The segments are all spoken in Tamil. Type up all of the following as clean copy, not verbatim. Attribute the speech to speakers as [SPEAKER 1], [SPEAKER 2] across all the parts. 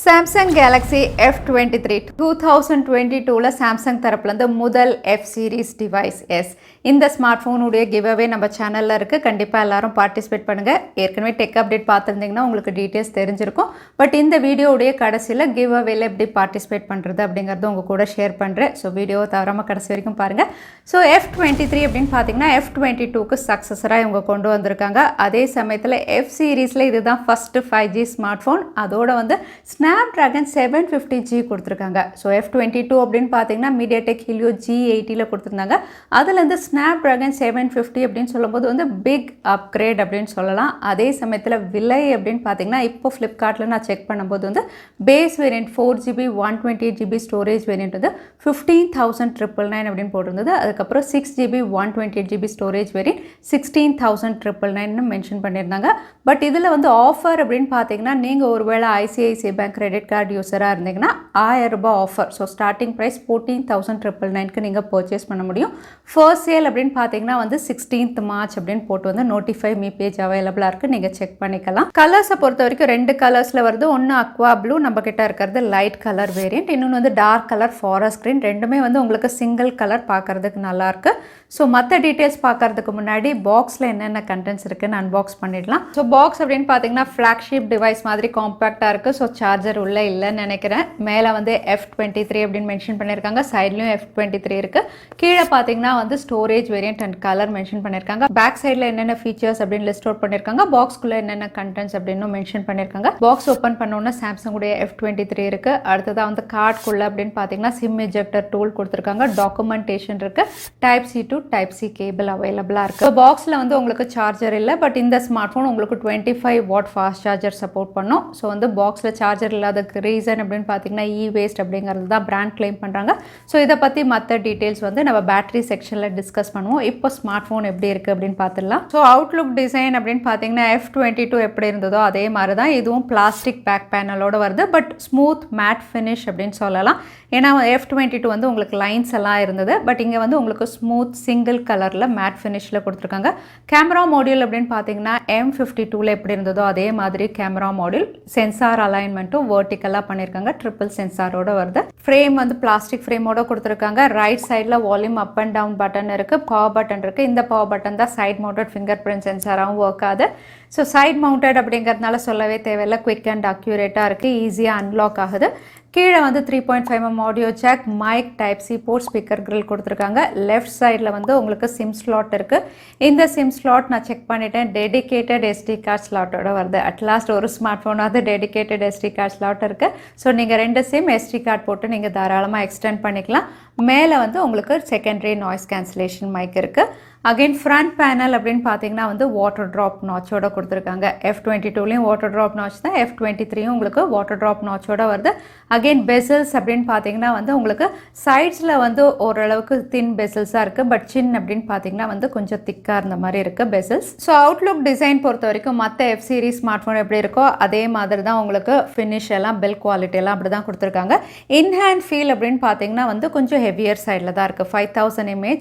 [SPEAKER 1] Samsung Galaxy F23 2022ல Samsung தரப்புலேருந்து முதல் F series device S. இந்த ஸ்மார்ட் ஃபோனுடைய கிவ்அவே நம்ம சேனலில் இருக்குது. கண்டிப்பாக எல்லாரும் பார்ட்டிசிபேட் பண்ணுங்கள். ஏற்கனவே டெக் அப்டேட் பார்த்துருந்தீங்கன்னா உங்களுக்கு டீட்டெயில்ஸ் தெரிஞ்சிருக்கும். பட் இந்த வீடியோவுடைய கடைசியில் கிவ்அவேல எப்படி பார்ட்டிசிபேட் பண்ணுறது அப்படிங்கிறது உங்கள் கூட ஷேர் பண்ணுறேன். ஸோ வீடியோவை தவறாமல் கடைசி வரைக்கும் பாருங்கள். ஸோ F23 அப்படின்னு பார்த்தீங்கன்னா F22க்கு சக்ஸஸராக இவங்க கொண்டு வந்திருக்காங்க. அதே சமயத்தில் F சீரீஸில் இதுதான் ஃபஸ்ட்டு 5G ஸ்மார்ட் ஃபோன். அதோட வந்து Snapdragon 750G கொடுத்துருக்காங்க. ஸோ F22 அப்படின்னு பார்த்தீங்கன்னா மீடியாடெக் ஹீலியோ G80ல கொடுத்துருந்தாங்க. அதுலேருந்து Snapdragon 750 அப்படின்னு சொல்லும்போது வந்து பிக் அப்கிரேட் அப்படின்னு சொல்லலாம். அதே சமயத்தில் விலை அப்படின்னு பார்த்தீங்கன்னா இப்போ ஃப்ளிப்கார்ட்டில் நான் செக் பண்ணும்போது வந்து base variant 4GB 128GB storage variant வந்து 15,999 அப்படின்னு போட்டிருந்தது. அதுக்கப்புறம் 6GB 128GB storage variant 16,999 mention பண்ணியிருந்தாங்க. பட் இதில் வந்து ஆஃபர் அப்படின்னு பார்த்தீங்கன்னா நீங்கள் ஒருவேளை ஐசிஐசிஐ பேங்க் கிரெடிட் கார்டு யூஸராக இருந்தீங்கன்னா 1000 ரூபாய் ஆஃபர். ஸோ ஸ்டார்டிங் ப்ரைஸ் 14,999க்கு நீங்கள் பர்ச்சேஸ் பண்ண முடியும். ஃபர்ஸ்ட் சேல் அப்படின்னு பார்த்தீங்கன்னா வந்து 16th March அப்படின்னு போட்டு வந்து நோட்டிஃபை மீ பேஜ் அவைலபிளாக இருக்குது. நீங்கள் செக் பண்ணிக்கலாம். கலர்ஸை பொறுத்த வரைக்கும் 2 கலர்ஸில் வருது. ஒன்று அக்வா ப்ளூ, நம்ம கிட்ட இருக்கிறது லைட் கலர் வேரியன்ட். இன்னொன்று வந்து டார்க் கலர் ஃபாரஸ்ட் கிரீன். ரெண்டுமே வந்து உங்களுக்கு சிங்கிள் கலர் பார்க்கறதுக்கு நல்லாயிருக்கு. ஸோ மற்ற டீட்டெயில்ஸ் பார்க்கறதுக்கு முன்னாடி பாக்ஸில் என்னென்ன கண்டென்ட்ஸ் இருக்குன்னு அன்பாக்ஸ் பண்ணிடலாம். ஸோ பாக்ஸ் அப்படின்னு பார்த்தீங்கன்னா ஃப்ளாக்ஷிப் டிவைஸ் மாதிரி காம்பேக்டாக இருக்குது. ஸோ சார்ஜர் உள்ளே இல்லைன்னு நினைக்கிறேன். மேலே வந்து F23 அப்படின்னு மென்ஷன் பண்ணியிருக்காங்க. சைட்லையும் F23 இருக்குது. கீழே பார்த்தீங்கன்னா வந்து storage variant and colour mention பண்ணியிருக்காங்க. பேக் சைடில் என்னென்ன ஃபீச்சர்ஸ் அப்படின்னு லிஸ்ட் அவுட் பண்ணியிருக்காங்க. பாக்ஸ்குள்ளே என்னென்ன கண்டென்ட்ஸ் அப்படின்னு மென்ஷன் பண்ணியிருக்காங்க. பாக்ஸ் ஓப்பன் பண்ணோன்னா சாம்சங் உடைய F23 இருக்குது. அடுத்ததாக வந்து கார்டுக்குள்ளே அப்படின்னு பார்த்தீங்கன்னா சிம் எஜெக்டர் டூல் கொடுத்துருக்காங்க. டாக்குமெண்டேஷன் இருக்குது. Type-C to Type-C கேபிள் அவைலபிளாக இருக்குது. பாக்ஸில் வந்து உங்களுக்கு சார்ஜர் இல்லை. பட் இந்த ஸ்மார்ட் ஃபோன் உங்களுக்கு 25 வாட் ஃபாஸ்ட் சார்ஜர் சப்போர்ட் பண்ணும். ஸோ வந்து பாக்ஸில் சார்ஜர் இல்லாததுக்கு ரீசன் அப்படின்னு பார்த்தீங்கன்னா வேஸ்ட் அப்படிங்கிறது தான் பிராண்ட் கிளைம் பண்ணுறாங்க. ஸோ இதை பற்றி மற்ற டீட்டெயில்ஸ் வந்து நம்ம பேட்டரி செக்ஷனில் டிஸ்கஸ் பண்ணுவோம். இப்போ ஸ்மார்ட் ஃபோன் எப்படி இருக்குது அப்படின்னு பார்த்துடலாம். ஸோ அவுட்லுக் டிசைன் அப்படின்னு பார்த்தீங்கன்னா F22 எப்படி இருந்ததோ அதே மாதிரி தான் இதுவும் பிளாஸ்டிக் பேக் பேனலோடு வருது. பட் ஸ்மூத் மேட் ஃபினிஷ் அப்படின்னு சொல்லலாம். ஏன்னா F22 வந்து உங்களுக்கு லைன்ஸ் எல்லாம் இருந்தது. பட் இங்கே வந்து உங்களுக்கு ஸ்மூத் சிங்கிள் கலரில் மேட் ஃபினிஷில் கொடுத்துருக்காங்க. கேமரா மாடியூல் அப்படின்னு பார்த்தீங்கன்னா M52ல எப்படி இருந்ததோ அதே மாதிரி கேமரா மாடியூல். சென்சார் அலைன்மெண்ட்டும் வெர்டிக்கலாக பண்ணியிருக்காங்க. ட்ரிபிள் சென்சாரோட வருது. ஃப்ரேம் வந்து பிளாஸ்டிக் ஃப்ரேமோட கொடுத்துருக்காங்க. ரைட் சைடில் volume up and down button இருக்குது. பவர் பட்டன் இருக்குது. இந்த பவர் பட்டன் தான் சைட் மவுண்டட் ஃபிங்கர் பிரிண்ட் சென்சாராகவும் ஒர்க் ஆகுது. ஸோ சைட் மவுண்டட் அப்படிங்கிறதுனால சொல்லவே தேவையில்லை. குவிக் அண்ட் அக்யூரேட்டாக இருக்குது. ஈஸியாக அன்லாக் ஆகுது. கீழே வந்து 3.5mm audio jack, mic, Type-C port, speaker grill கொடுத்துருக்காங்க. லெஃப்ட் சைடில் வந்து உங்களுக்கு சிம் ஸ்லாட் இருக்குது. இந்த சிம் ஸ்லாட் நான் செக் பண்ணிட்டேன். டெடிகேட்டட் SD கார்டு ஸ்லாட்டோட வருது. அட்லாஸ்ட் ஒரு ஸ்மார்ட் ஃபோனாவது டெடிகேட்டட் SD கார்டு ஸ்லாட் இருக்குது. ஸோ நீங்கள் 2 சிம் SD கார்டு போட்டு நீங்கள் தாராளமாக எக்ஸ்டெண்ட் பண்ணிக்கலாம். மேலே வந்து உங்களுக்கு செகண்டரி நாய்ஸ் கேன்சலேஷன் மைக் இருக்குது. அகெயின் ஃப்ரண்ட் பேனல் அப்படின்னு பார்த்தீங்கன்னா வந்து வாட்டர் ட்ராப் நாச்சோட கொடுத்துருக்காங்க. F22லையும் வாட்டர் ட்ராப் நாச் தான். F23யும் உங்களுக்கு வாட்டர் ட்ராப் நாச்சோட வருது. அகெயின் பெசல்ஸ் அப்படின்னு பார்த்தீங்கன்னா வந்து உங்களுக்கு சைட்ஸில் வந்து ஓரளவுக்கு தின் பெசல்ஸாக இருக்குது. பட் சின் அப்படின்னு பார்த்தீங்கன்னா வந்து கொஞ்சம் திக்காக இருந்த மாதிரி இருக்குது பெசல்ஸ். ஸோ அவுட்லுக் டிசைன் பொறுத்த வரைக்கும் மற்ற F சீரிஸ் ஸ்மார்ட் ஃபோன் எப்படி இருக்கோ அதே மாதிரி தான் உங்களுக்கு ஃபினிஷ் எல்லாம் பில் குவாலிட்டி எல்லாம் அப்படி தான் கொடுத்துருக்காங்க. இன்ஹேண்ட் ஃபீல் அப்படின்னு பார்த்தீங்கன்னா வந்து கொஞ்சம் ஹெவியர் சைடில் தான் இருக்குது. 5000 mAh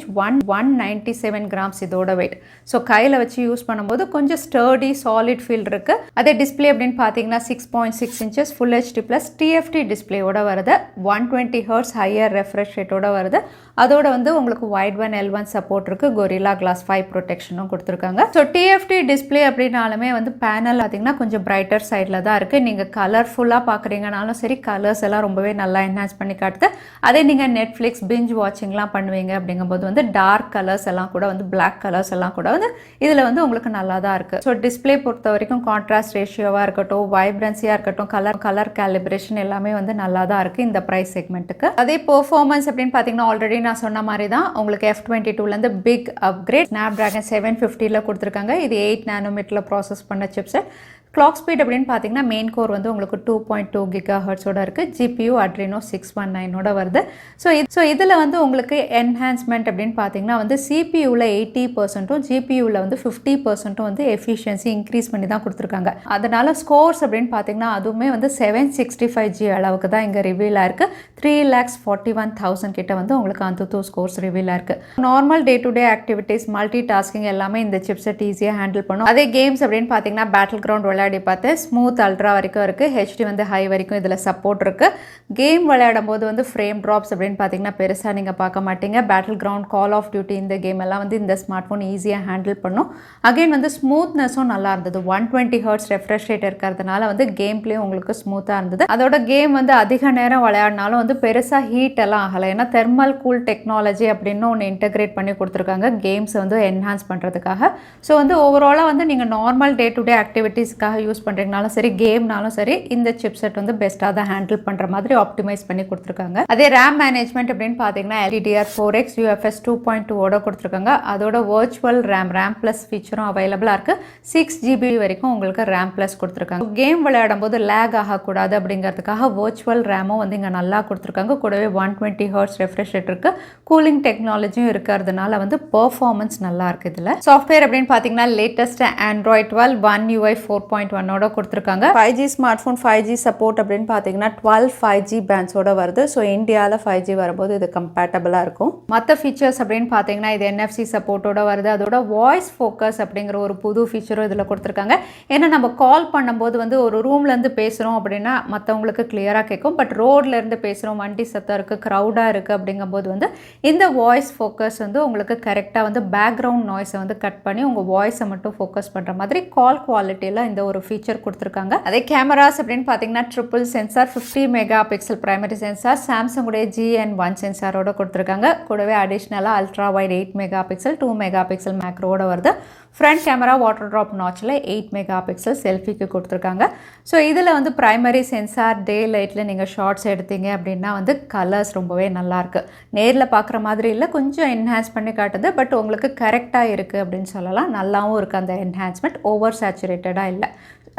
[SPEAKER 1] 197 கிராம்ஸ் இதோட வெயிட். ஸோ கையில் வச்சு யூஸ் பண்ணும்போது கொஞ்சம் ஸ்டர்டி சாலிட் ஃபீல் இருக்குது. அதே டிஸ்பிளே அப்படின்னு பார்த்தீங்கன்னா 6.6 inches full HD plus TFT டிஸ்பிளேயோட வருது. 120 Hz ஹையர் ரெஃப்ரெஷ் ரேட்டோட வருது. அதோட வந்து உங்களுக்கு Wide1 L1 சப்போர்ட் இருக்குது. Gorilla Glass 5 ப்ரொடெக்ஷனும் கொடுத்துருக்காங்க. ஸோ TFT டிஸ்பிளே அப்படின்னாலுமே வந்து பேனல் பார்த்தீங்கன்னா கொஞ்சம் பிரைட்டர் சைடில் தான் இருக்குது. நீங்கள் கலர்ஃபுல்லாக பார்க்குறீங்கனாலும் சரி, கலர்ஸ் எல்லாம் ரொம்பவே நல்லா என்ஹான்ஸ் பண்ணி காட்டுது. அதே நீங்கள் நெட்ஃப்ளிக்ஸ் பிஞ்ச் வாட்சிங்லாம் பண்ணுவீங்க அப்படிங்கும்போது வந்து டார்க் கலர்ஸ் எல்லாம் கூட வந்து பிளாக் கலர்ஸ் எல்லாம் கூட வந்து இதில் வந்து உங்களுக்கு நல்லா தான் இருக்குது. ஸோ டிஸ்பிளே பொறுத்த வரைக்கும் கான்ட்ராஸ்ட் ரேஷியோவாக இருக்கட்டும், வைப்ரன்சியாக இருக்கட்டும், கலர் கேலிப்ரேஷன் எல்லாமே வந்து நல்லா தான் இருக்குது இந்த ப்ரைஸ் செக்மெண்ட்டுக்கு. அதே பெர்ஃபார்மன்ஸ் அப்படின்னு பார்த்தீங்கன்னா ஆல்ரெடி நான் சொன்ன மாதிரி தான் உங்களுக்கு F22லேருந்து பிக் அப்கிரேட் Snapdragon 750ல கொடுத்துருக்காங்க. இது 8 nanometerல ப்ராசஸ் பண்ண சிப்செட். கிளாக் ஸ்பீட் அப்படின்னு பார்த்தீங்கன்னா மெயின் கோர் வந்து உங்களுக்கு 2.2 GHz இருக்குது. GPU Adreno 619 வருது. ஸோ இதில் வந்து உங்களுக்கு என்ஹான்ஸ்மெண்ட் அப்படின்னு பார்த்தீங்கன்னா வந்து CPUவில் 80%, GPUவில் வந்து 50% வந்து எஃபிஷியன்சி இன்க்ரீஸ் பண்ணி தான் கொடுத்துருக்காங்க. அதனால் ஸ்கோர்ஸ் அப்படின்னு பார்த்தீங்கன்னா அதுவுமே வந்து 765G அளவுக்கு தான் இங்கே ரிவீல் ஆயிருக்கு. 3,41,000 கிட்ட வந்து உங்களுக்கு அந்த ஸ்கோர்ஸ் ரிவீல் ஆயிருக்கு. Normal day to day activities, multi tasking எல்லாமே இந்த சிப்செட் ஈஸியாக ஹேண்டில் பண்ணும். அதே கேம்ஸ் அப்படின்னு பார்த்தீங்கன்னா பேட்டில் கிரவுண்ட் விளையாடி பார்த்தேன். ஸ்மூத் அல்ட்ரா வரைக்கும் இருக்குது, ஹெச்டி வந்து ஹை வரைக்கும் இதில் சப்போர்ட் இருக்குது. கேம் விளையாடும் போது வந்து ஃப்ரேம் ட்ராப்ஸ் அப்படின்னு பார்த்தீங்கன்னா பெருசாக நீங்கள் பார்க்க மாட்டீங்க. Battle ground, call of duty இந்த கேம் எல்லாம் வந்து இந்த ஸ்மார்ட் ஃபோன் ஈஸியாக ஹேண்டில் பண்ணும். அகைன் வந்து ஸ்மூத்னஸும் நல்லா இருந்தது. 120 Hz ரெஃப்ரெஷ் ரேட் இருக்கிறதுனால வந்து கேம் பிளே உங்களுக்கு ஸ்மூத்தாக இருந்தது. அதோட கேம் வந்து அதிக நேரம் விளையாடினாலும் வந்து பெருசாக ஹீட் எல்லாம் ஆகலை. ஏன்னா தெர்மல் கூல் டெக்னாலஜி அப்படின்னு ஒன்று இன்டெகிரேட் பண்ணி கொடுத்துருக்காங்க கேம்ஸ் வந்து என்ஹான்ஸ் பண்ணுறதுக்காக. ஸோ வந்து ஓவராலாக வந்து நீங்கள் நார்மல் டே டு டே ஆக்டிவிட்டீஸ்க்காக யூஸ் பண்ணுறீங்கனாலும் சரி, கேம்னாலும் சரி, இந்த சிப்செட் வந்து பெஸ்ட்டாக தான் ஹேண்டில் பண்ணுற மாதிரி ஆப்டிமைஸ் பண்ணி கொடுத்துருக்காங்க. அதே ரேம் மேனேஜ்மெண்ட் அப்படின்னு பார்த்தீங்கன்னா LPDDR4X UFS 2.2 கொடுத்துருக்காங்க. அதோட வர்ச்சுவல் ரேம் ப்ளஸ் ஃபீச்சரும் அவைலபிளாக இருக்குது. 6GB வரைக்கும் உங்களுக்கு ரேம் ப்ளஸ் கொடுத்துருக்காங்க. கேம் விளையாடும் போது லேக் ஆகக்கூடாது அப்படிங்கிறதுக்காக வர்ச்சுவல் ரேமும் வந்து இங்கே நல்லா கொடுத்துருக்காங்க. கூடவே 120 Hz ரெஃப்ரெஷ் ரேட் இருக்குது, கூலிங் டெக்னாலஜியும் இருக்கிறதுனால வந்து பெர்ஃபார்மன்ஸ் நல்லா இருக்குது. இதில் சாஃப்ட்வேர் அப்படின்னு பார்த்தீங்கன்னா லேட்டஸ்ட் Android 12 One UI 4.1 கொடுத்துருக்காங்க. 5G smart phone 5G support அப்படின்னு பார்த்தீங்கன்னா 12 5G பேண்ட்ஸோட வருது. ஸோ இந்தியாவில் 5G வரும்போது இது கம்பேட்டபிளாக இருக்கும். மற்ற ஃபீச்சர்ஸ் அப்படின்னு பார்த்தீங்கன்னா இது NFC சப்போர்ட்டோட வருது. அதோட வாய்ஸ் ஃபோக்கஸ் அப்படிங்கிற ஒரு புது ஃபீச்சரும் இதில் கொடுத்துருக்காங்க. ஏன்னா நம்ம கால் பண்ணும்போது வந்து ஒரு ரூம்லேருந்து பேசுகிறோம் அப்படின்னா மற்றவங்களுக்கு கிளியராக கேட்கும். பட் ரோட்லேருந்து பேசுகிறோம், வண்டி சத்தம் இருக்குது, க்ரௌடாக இருக்குது அப்படிங்கும்போது வந்து இந்த வாய்ஸ் ஃபோக்கஸ் வந்து உங்களுக்கு கரெக்டாக வந்து பேக்ரவுண்ட் நாய்ஸை வந்து கட் பண்ணி உங்கள் வாய்ஸை மட்டும் ஃபோக்கஸ் பண்ணுற மாதிரி கால் குவாலிட்டியில் இந்த ஒரு ஃபீச்சர் கொடுத்துருக்காங்க. அதே கேமராஸ் அப்படின்னு பார்த்தீங்கன்னா triple sensor, 50 mega pixel primary sensor, சாம்சங்குடைய GN1 சென்சாரோட கொடுத்துருக்காங்க. கூடவே அடிஷ்னலாக ultra wide 8 mega pixel 2 mega pixel மேக்ரோட வருது. ஃப்ரண்ட் கேமரா வாட்டர் ட்ராப் நாச்சில் 8 மெகா பிக்சல் செல்ஃபிக்கு கொடுத்துருக்காங்க. ஸோ இதில் வந்து ப்ரைமரி சென்சார், டே லைட்டில் நீங்கள் ஷார்ட்ஸ் எடுத்தீங்க அப்படின்னா வந்து கலர்ஸ் ரொம்பவே நல்லாயிருக்கு. நேரில் பார்க்குற மாதிரி இல்லை, கொஞ்சம் என்ஹான்ஸ் பண்ணி காட்டுது. பட் உங்களுக்கு கரெக்டாக இருக்குது அப்படின்னு சொல்லலாம். நல்லாவும் இருக்குது அந்த என்ஹான்ஸ்மெண்ட், ஓவர் சேச்சுரேட்டடாக இல்லை.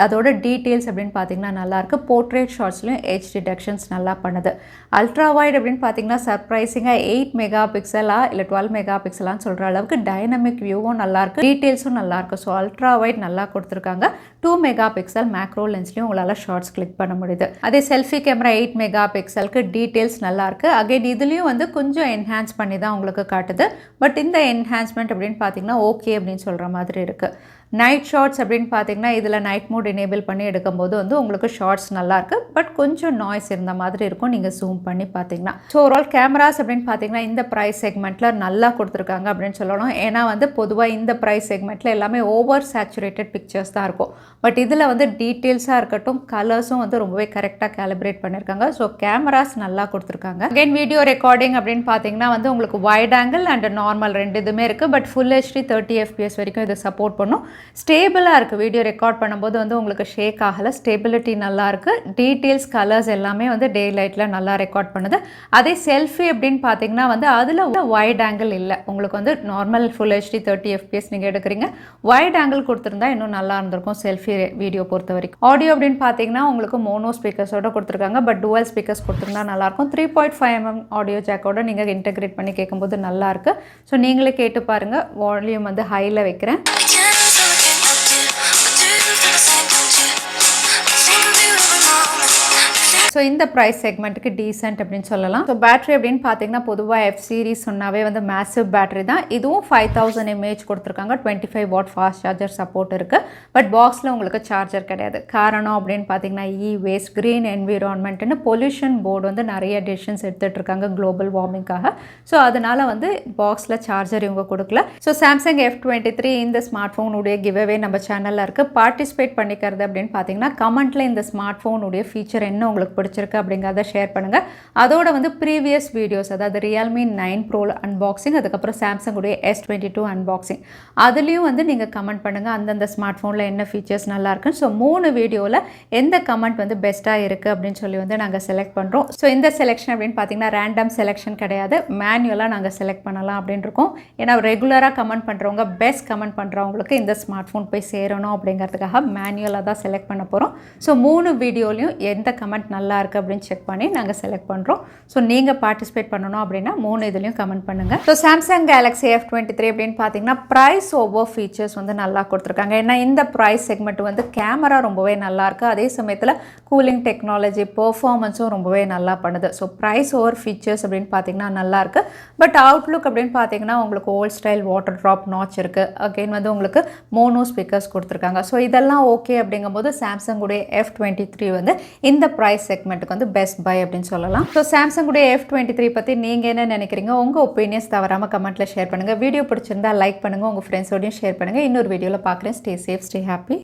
[SPEAKER 1] அதோட டீட்டெயில்ஸ் அப்படின்னு பார்த்தீங்கன்னா நல்லாயிருக்கு. போர்ட்ரேட் ஷார்ட்ஸ்லையும் எட்ஜ் டிடெக்ஷன்ஸ் நல்லா பண்ணுது. அல்ட்ரா வைட் அப்படின்னு பார்த்தீங்கன்னா சர்ப்ரைசிங்காக 8 மெகா பிக்சலா இல்லை 12 மெகா பிக்சலான்னு சொல்கிற அளவுக்கு டைனமிக் வியூவும் நல்லாயிருக்கு, டீட்டெயில்ஸும் நல்லாயிருக்கு. ஸோ அல்ட்ரா வைட் நல்லா கொடுத்துருக்காங்க. 2 மெகா பிக்சல் மேக்ரோ லென்ஸ்லையும் உங்களால் ஷார்ட்ஸ் கிளிக் பண்ண முடியுது. அதே செல்ஃபி கேமரா 8 மெகா பிக்சலுக்கு டீட்டெயில்ஸ் நல்லாயிருக்கு. அகைன் இதுலேயும் வந்து கொஞ்சம் என்ஹான்ஸ் பண்ணி தான் உங்களுக்கு காட்டுது. பட் இந்த என்ஹான்ஸ்மெண்ட் அப்படின்னு பார்த்தீங்கன்னா ஓகே அப்படின்னு சொல்கிற மாதிரி இருக்குது. நைட் ஷார்ட்ஸ் அப்படின்னு பார்த்தீங்கன்னா இதில் நைட் மோட் எனேபிள் பண்ணி எடுக்கும்போது வந்து உங்களுக்கு ஷார்ட்ஸ் நல்லாயிருக்கு. பட் கொஞ்சம் நாய்ஸ் இருந்த மாதிரி இருக்கும் நீங்கள் ஜூம் பண்ணி பார்த்தீங்கன்னா. ஸோ ஓவரால் கேமராஸ் அப்படின்னு பார்த்தீங்கன்னா இந்த ப்ரைஸ் செக்மெண்ட்டில் நல்லா கொடுத்துருக்காங்க அப்படின்னு சொல்லணும். ஏன்னா வந்து பொதுவாக இந்த ப்ரைஸ் செக்மெண்ட்டில் எல்லாமே ஓவர் சேச்சுரேட்டட் பிக்சர்ஸ் தான் இருக்கும். பட் இதில் வந்து டீட்டெயில்ஸாக இருக்கட்டும், கலர்ஸும் வந்து ரொம்பவே கரெக்டாக கேலிப்ரேட் பண்ணியிருக்காங்க. ஸோ கேமராஸ் நல்லா கொடுத்துருக்காங்க. அகைன் வீடியோ ரெக்கார்டிங் அப்படின்னு பார்த்தீங்கன்னா வந்து உங்களுக்கு வைட் ஆங்கிள் அண்ட் நார்மல் ரெண்டு இதுவுமே இருக்குது. பட் ஃபுல் HD 30 FPS வரைக்கும் இதை சப்போர்ட் பண்ணும். ஸ்டேபிளாக இருக்குது. வீடியோ ரெக்கார்ட் பண்ணும்போது வந்து உங்களுக்கு ஷேக் ஆகலை, ஸ்டேபிலிட்டி நல்லாயிருக்கு. டீட்டெயில்ஸ், கலர்ஸ் எல்லாமே வந்து டே லைட்டில் நல்லா ரெக்கார்ட் பண்ணுது. அதே செல்ஃபி அப்படின்னு பார்த்தீங்கன்னா வந்து அதில் வைட் ஆங்கிள் இல்லை. உங்களுக்கு வந்து நார்மல் ஃபுல் HD 30 FPS நீங்கள் எடுக்கிறீங்க. வைட் ஆங்கிள் கொடுத்துருந்தா இன்னும் நல்லா இருந்திருக்கும் செல்ஃபி வீடியோ பொறுத்த வரைக்கும். ஆடியோ அப்படின்னு பார்த்தீங்கன்னா உங்களுக்கு மோனோ ஸ்பீக்கர்ஸோட கொடுத்துருக்காங்க. பட் டுவல் ஸ்பீக்கர்ஸ் கொடுத்துருந்தா நல்லாயிருக்கும். 3.5mm ஆடியோ ஜாக்கோட நீங்கள் இன்டெகிரேட் பண்ணி கேட்கும்போது நல்லாயிருக்கு. ஸோ நீங்களே கேட்டு பாருங்கள். வால்யூம் வந்து ஹையில் வைக்கிறேன். ஸோ இந்த ப்ரைஸ் செக்மெண்ட்டுக்கு டீசென்ட் அப்படின்னு சொல்லலாம். ஸோ பேட்டரி அப்படின்னு பார்த்தீங்கன்னா பொதுவாக F சீரிஸ் சொன்னாவே வந்து மேசிவ் பேட்டரி தான். இதுவும் 5000 mAh கொடுத்துருக்காங்க. 25 வாட் ஃபாஸ்ட் சார்ஜர் சப்போர்ட் இருக்குது. பட் பாக்ஸில் உங்களுக்கு சார்ஜர் கிடையாது. காரணம் அப்படின்னு பார்த்தீங்கன்னா வேஸ்ட், க்ரீன் என்விரான்மெண்ட்னு பொல்யூஷன் போர்டு வந்து நிறைய டெசிஷன்ஸ் எடுத்துகிட்டு இருக்காங்க குளோபல் வார்மிங்காக. ஸோ அதனால் வந்து பாக்ஸில் சார்ஜர் இவங்க கொடுக்கல. ஸோ சாம்சங் F23 இந்த ஸ்மார்ட் ஃபோனுடைய கிவ்அவே நம்ம சேனலில் இருக்குது. பார்ட்டிசிபேட் பண்ணிக்கிறது அப்படின்னு பார்த்தீங்கன்னா கமெண்ட்டில் இந்த ஸ்மார்ட் ஃபோனுடைய ஃபீச்சர் என்ன உங்களுக்கு பிடிச்சிருக்கு அப்படிங்கிறத ஷேர் பண்ணுங்கள். அதோட வந்து ப்ரீவியஸ் வீடியோஸ், அதாவது Realme 9 Pro அன்பாக்சிங், அதுக்கப்புறம் சாம்சங்குடைய S22 அன்பாக்சிங், அதுலேயும் வந்து நீங்கள் கமெண்ட் பண்ணுங்கள் அந்தந்த ஸ்மார்ட் ஃபோனில் என்ன ஃபீச்சர்ஸ் நல்லா இருக்குன்னு. ஸோ 3 வீடியோவில் எந்த கமெண்ட் வந்து பெஸ்ட்டாக இருக்குது அப்படின்னு சொல்லி வந்து நாங்கள் செலக்ட் பண்ணுறோம். ஸோ இந்த செலெக்ஷன் அப்படின்னு பார்த்தீங்கன்னா ரேண்டம் செலெக்ஷன் கிடையாது, மேனுவலாக நாங்கள் செலக்ட் பண்ணலாம் அப்படின்னு இருக்கோம். ஏன்னா ரெகுலராக கமெண்ட் பண்ணுறவங்க, பெஸ்ட் கமெண்ட் பண்ணுறவங்களுக்கு இந்த ஸ்மார்ட் ஃபோன் போய் சேரணும் அப்படிங்கிறதுக்காக மேனுவலாக தான் செலக்ட் பண்ண போகிறோம். ஸோ 3 வீடியோலையும் எந்த கமெண்ட் நல்லா நல்லா இருக்குது அப்படின்னு செக் பண்ணி நாங்கள் செலக்ட் பண்ணுறோம். ஸோ நீங்கள் பார்ட்டிசிபேட் பண்ணணும் அப்படின்னா 3 இதுலையும் கமெண்ட் பண்ணுங்கள். ஸோ சாம்சங் கேலக்ஸி F23 அப்படின்னு பார்த்தீங்கன்னா ப்ரைஸ் ஓவர் ஃபீச்சர்ஸ் வந்து நல்லா கொடுத்துருக்காங்க. ஏன்னா இந்த ப்ரைஸ் செக்மெண்ட் வந்து கேமரா ரொம்பவே நல்லா இருக்குது, அதே சமயத்தில் கூலிங் டெக்னாலஜி பெர்ஃபார்மன்ஸும் ரொம்பவே நல்லா பண்ணுது. ஸோ ப்ரைஸ் ஓவர் ஃபீச்சர்ஸ் அப்படின்னு பார்த்தீங்கன்னா நல்லாயிருக்கு. பட் அவுட்லுக் அப்படின்னு பார்த்தீங்கன்னா உங்களுக்கு volt style water drop notch இருக்குது. அகெயின் வந்து உங்களுக்கு மோனோ ஸ்பீக்கர்ஸ் கொடுத்துருக்காங்க. ஸோ இதெல்லாம் ஓகே அப்படிங்கும்போது சாம்சங்குடைய F23 வந்து இந்த ப்ரைஸ் செக்மெண்ட்டுக்கு வந்து பெஸ்ட் பை அப்படின்னு சொல்லலாம். ஸோ சாம்சங்குடைய F23 பற்றி நீங்கள் என்ன நினைக்கிறீங்க? உங்கள் ஒப்பீனியன்ஸ் தவறாமல் கமெண்ட்டில் ஷேர் பண்ணுங்கள். வீடியோ பிடிச்சிருந்தா லைக் பண்ணுங்கள், உங்கள் ஃப்ரெண்ட்ஸோடையும் ஷேர் பண்ணுங்கள். இன்னொரு வீடியோவில் பார்க்குறேன். Stay safe, stay happy.